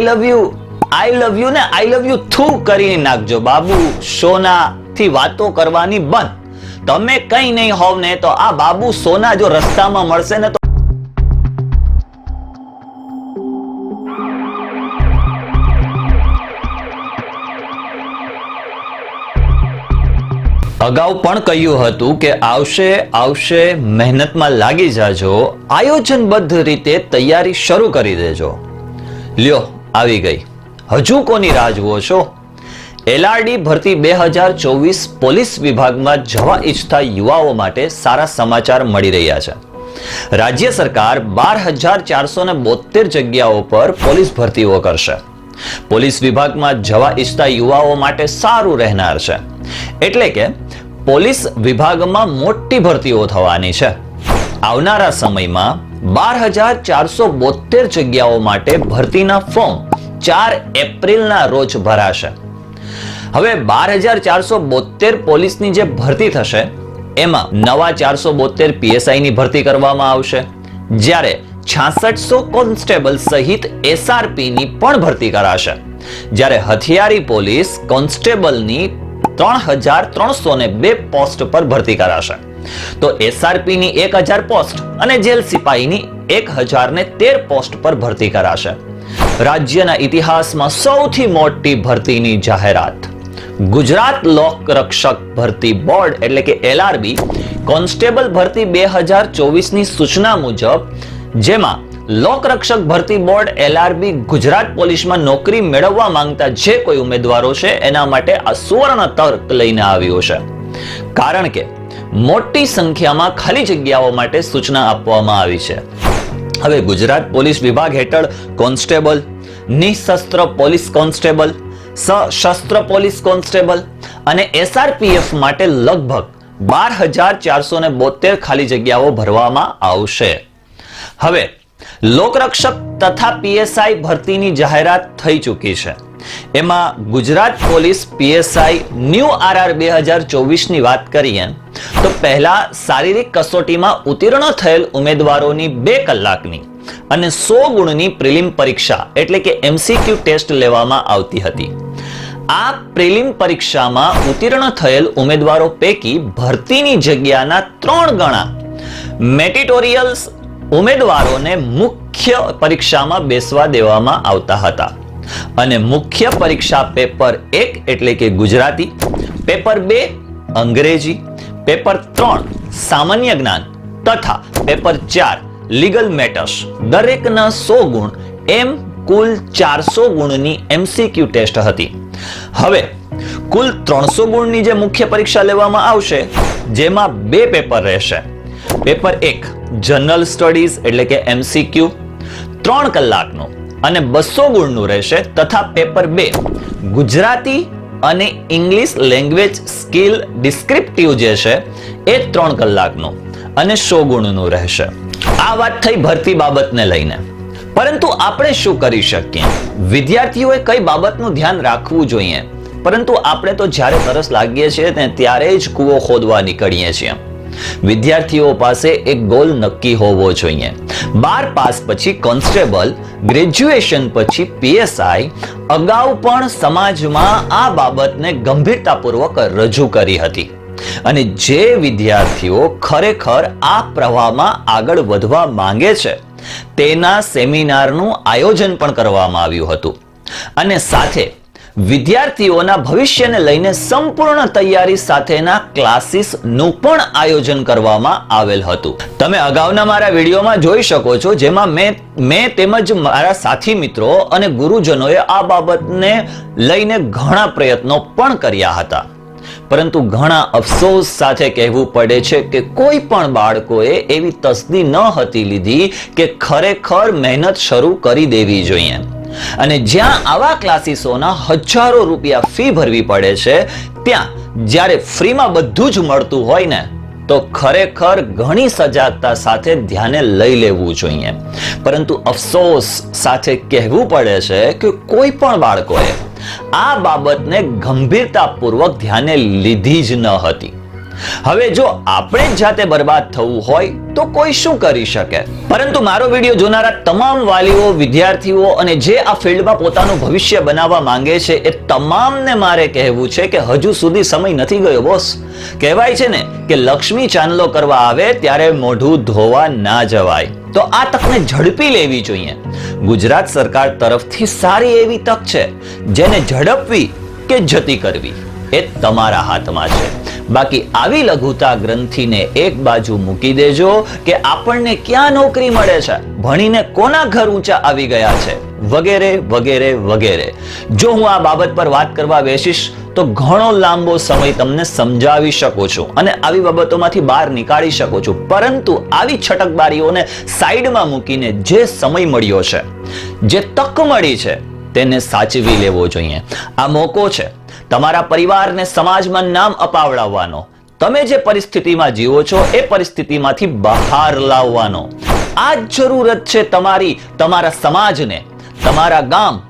I love you ને આઈ love you થુ કરી નાખજો બાબુ. સોના થી વાતો કરવાની બંધ. તમે કઈ નહીં હોવ ને તો આ બાબુ સોના જો રસ્તામાં મળશે ને તો અગાઉ પણ કહ્યું હતું કે આવશે મહેનતમાં લાગી જાજો, આયોજનબદ્ધ રીતે તૈયારી શરૂ કરી દેજો. લ્યો આવી ગઈ. હજુ કોની રાહ જુઓ છો? LRD ભરતી 2024 પોલીસ વિભાગમાં જવા ઈચ્છતા યુવાઓ માટે સારા સમાચાર મળી રહ્યા છે. રાજ્ય સરકાર 12,472 જગ્યાઓ પર પોલીસ ભરતીઓ કરશે. પોલીસ વિભાગમાં જવા ઈચ્છતા યુવાઓ માટે સારું રહેનાર છે. એટલે કે પોલીસ વિભાગમાં મોટી ભરતીઓ થવાની છે. આવનારા સમયમાં 12,472 જગ્યાઓ માટે ભરતીના ફોર્મ 4 એપ્રિલના રોજ ભરાશે. હવે 12,472 પોલીસની જે ભરતી થશે એમાં નવા 472 PSI ની ભરતી કરવામાં આવશે, જ્યારે 6600 કોન્સ્ટેબલ સહિત SRP ની પણ ભરતી કરાશે, જ્યારે હથિયારી પોલીસ કોન્સ્ટેબલની 3,302 પોસ્ટ પર ભરતી કરાશે. તો SRP ની 1,000 પોસ્ટ અને જેલ સિપાહીની 1,013 પોસ્ટ પર ભરતી કરાશે. રાજ્યના ઇતિહાસમાં સૌથી મોટી ભરતીની જાહેરાત. ગુજરાત લોકરક્ષક ભરતી બોર્ડ એટલે કે LRB કોન્સ્ટેબલ ભરતી 2024 ની સૂચના મુજબ, જેમાં લોકરક્ષક ભરતી બોર્ડ LRB ગુજરાત પોલીસમાં નોકરી મેળવવા માંગતા જે કોઈ ઉમેદવારો છે એના માટે આ સુવર્ણ તક લઈને આવ્યો છે. કારણ કે મોટી સંખ્યામાં ખાલી જગ્યાઓ માટે સૂચના આપવામાં આવી છે. હવે ગુજરાત પોલીસ વિભાગ હેઠળ કોન્સ્ટેબલ, નિશસ્ત્ર પોલીસ કોન્સ્ટેબલ, સશસ્ત્ર પોલીસ કોન્સ્ટેબલ અને SRPF માટે લગભગ 12,472 ખાલી જગ્યાઓ ભરવામાં આવશે. હવે લોકરક્ષક તથા PSI ભરતીની જાહેરાત થઈ ચૂકી છે. એમાં Gujarat police PSI new RR 2024 ની વાત કરીએ તો પહેલા શારીરિક કસોટીમાં ઉત્તીર્ણ થયેલ ઉમેદવારોની 2 કલાકની અને 100 ગુણની પ્રિલિમ પરીક્ષા એટલે કે MCQ ટેસ્ટ લેવામાં આવતી હતી. આ પ્રિલિમ પરીક્ષામાં ઉત્તીર્ણ થયેલ ઉમેદવારો પૈકી ભરતીની જગ્યાના 3 ગણા મેટિટોરિયલ્સ ઉમેદવારોને મુખ્ય પરીક્ષામાં બેસવા દેવામાં આવતા હતા. અને મુખ્ય પરીક્ષા પેપર 1 એટલે કે ગુજરાતી, પેપર 2 અંગ્રેજી, પેપર 3 સામાન્ય જ્ઞાન તથા પેપર 4 લીગલ મેટર્સ દરેકના 100 ગુણ એમ કુલ 400 ગુણની MCQ ટેસ્ટ હતી. હવે કુલ 300 ગુણની જે મુખ્ય પરીક્ષા લેવામાં આવશે, જેમાં 2 પેપર રહેશે. પેપર 1 જનરલ સ્ટડીઝ એટલે કે MCQ 3 કલાકનું અને 200 ગુણનું રહેશે, તથા પેપર 2 ગુજરાતી અને ઇંગ્લિશ લેંગ્વેજ સ્કિલ ડિસ્ક્રિપ્ટિવ જે છે એ 3 કલાકનું અને 100 ગુણનું રહેશે. આ વાત થઈ ભરતી બાબતને લઈને. પરંતુ આપણે શું કરી શકીએ? વિદ્યાર્થીઓએ કઈ બાબતનું ધ્યાન રાખવું જોઈએ? પરંતુ આપણે તો જ્યારે તરસ લાગીએ છીએ ને ત્યારે જ કૂવો ખોદવા નીકળીએ છીએ. વિદ્યાર્થીઓ પાસે એક ગોલ નક્કી હોવો જોઈએ. 12 પાસ પછી કોન્સ્ટેબલ, ગ્રેજ્યુએશન પછી PSI. અગાઉ પણ સમાજમાં આ બાબતને ગંભીરતાપૂર્વક રજૂ કરી હતી. અને જે વિદ્યાર્થીઓ ખરેખર આ પ્રવાહમાં આગળ વધવા માંગે છે તેના સેમિનારનું આયોજન પણ કરવામાં આવ્યું હતું. અને સાથે વિદ્યાર્થીઓના ભવિષ્યને લઈને સંપૂર્ણ તૈયારી સાથેના ક્લાસીસનું પણ આયોજન કરવામાં આવેલ હતું. તમે અગાઉના મારા વિડીયોમાં જોઈ શકો છો, જેમાં મેં તેમજ મારા સાથી મિત્રો અને ગુરુજનોએ આ બાબતને લઈને ઘણા પ્રયત્નો પણ કર્યા હતા. પરંતુ ઘણા અફસોસ સાથે કહેવું પડે છે કે કોઈ પણ બાળકોએ એવી તસદી ન હતી લીધી કે ખરેખર મહેનત શરૂ કરી દેવી જોઈએ. અને જ્યાં આવા ક્લાસીસોના હજારો રૂપિયા ફી ભરવી પડે છે, ત્યાં જ્યારે ફ્રીમાં બધું જ મળતું હોય ને તો ખરેખર ઘણી સજાગતા સાથે ધ્યાને લઈ લેવું જોઈએ. પરંતુ અફસોસ સાથે કહેવું પડે છે કે કોઈ પણ બાળકોએ આ બાબતને ગંભીરતાપૂર્વક ધ્યાને લીધી જ ન હતી. હવે જો આપણે જ જાતે બરબાદ થવું હોય તો કોઈ શું કરી શકે? પરંતુ મારો વિડીયો જોનારા તમામ વાલીઓ, વિદ્યાર્થીઓ અને જે આ ફિલ્ડમાં પોતાનું ભવિષ્ય બનાવવા માંગે છે એ તમામને મારે કહેવું છે કે હજુ સુધી સમય નથી ગયો બોસ. કહેવાય છે ને કે લક્ષ્મી ચાંદલો કરવા આવે ત્યારે મોઢું ધોવા ના જવાય. તો આ તકને ઝડપી લેવી જોઈએ. ગુજરાત સરકાર તરફથી સારી એવી તક છે જેને ઝડપવી કે જતી કરવી એ તમારા હાથમાં છે. બાકી આવી લઘુતા ગ્રંથિને એક બાજુ મૂકી દેજો કે આપણને ક્યાં નોકરી મળે છે, ભણીને કોના ઘર ઊંચા આવી ગયા છે, વગેરે વગેરે વગેરે. જો હું આ બાબત પર વાત કરવા બેસીશ તો ઘણો લાંબો સમય તમને સમજાવી શકું છું અને આવી બાબતોમાંથી બહાર નીકાળી શકું છું. પરંતુ આવી છટકબારીઓને સાઈડમાં મૂકીને જે સમય મળ્યો છે, જે તક મળી છે, તેને સાચવી લેવો જોઈએ. આ મોકો છે તમારા પરિવારને સમાજમાં નામ અપાવડાવવાનો. તમે જે પરિસ્થિતિમાં જીવો છો એ પરિસ્થિતિમાંથી બહાર લાવવાનો. આ જ જરૂરત છે તમારા સમાજને, તમારા ગામ,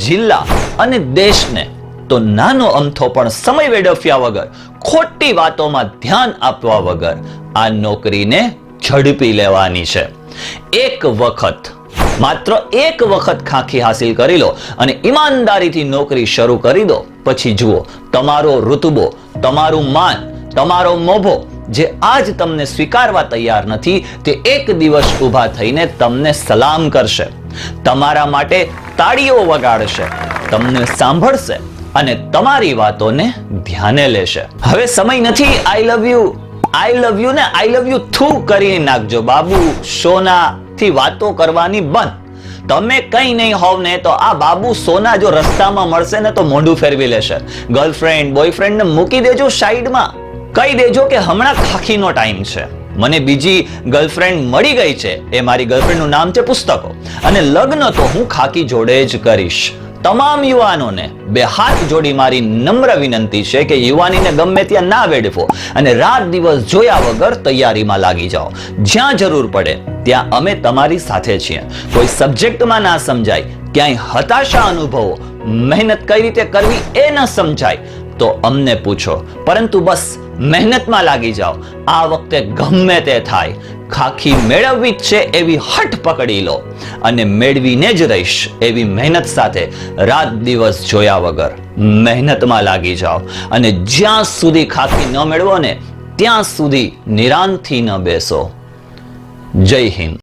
જિલ્લા અને દેશને. તો નાનો અમથો પણ સમય વેડફ્યા વગર, ખોટી વાતોમાં ધ્યાન આપવા વગર આ નોકરીને ઝડપી લેવાની છે. એક વખત, માત્ર એક વખત ખાંખી હાસિલ કરી લો અને ઈમાનદારીથી નોકરી શરૂ કરી દો. પછી જુઓ તમારો રુતબો, તમારું માન, તમારો મોભો જે આજ તમને સ્વીકારવા તૈયાર નથી તે એક દિવસ ઊભા થઈને તમને સલામ કરશે, તમારા માટે તાળીઓ વગાડશે, તમને સાંભળશે અને તમારી વાતોને ધ્યાને લેશે. હવે સમય નથી આઈ લવ યુ ને આઈ લવ યુ થુ કરી નાખજો બાબુ. સોના થી વાતો કરવાની બંધ. તમે કઈ નહીં હોવ ને તો આ બાબુ સોના જો રસ્તામાં મળશે ને તો મોઢું ફેરવી લેશે. ગર્લફ્રેન્ડ, બોયફ્રેન્ડ ને મૂકી દેજો સાઈડમાં. કહી દેજો કે હમણાં ખાખીનો ટાઈમ છે, મને બીજી ગર્લફ્રેન્ડ મળી ગઈ છે, એ મારી ગર્લફ્રેન્ડનું નામ છે પુસ્તકો, અને લગ્ન તો હું ખાકી જોડે જ કરીશ. તમામ યુવાનોને બે હાથ જોડી મારી નમ્ર વિનંતી છે કે યુવાનીને ગમે ત્યાં ના વેડફો અને રાત દિવસ જોયા વગર તૈયારીમાં લાગી જાઓ. જ્યાં જરૂર પડે ત્યાં અમે તમારી સાથે છીએ. કોઈ સબ્જેક્ટમાં ના સમજાય, ક્યાંય હતાશા અનુભવો, મહેનત કઈ રીતે કરવી એ ન સમજાય તો અમને પૂછો. પરંતુ બસ મહેનતમાં લાગી જાઓ. આ વખતે ગમે તે થાય, ખાખી મેળવવી જ છે એવી હઠ પકડી લો અને મેળવીને જ રહીશ એવી મહેનત સાથે રાત દિવસ જોયા વગર મહેનતમાં લાગી જાઓ. અને જ્યાં સુધી ખાખી ન મેળવો ને ત્યાં સુધી નિરાંતથી ન બેસો. જય હિન્દ.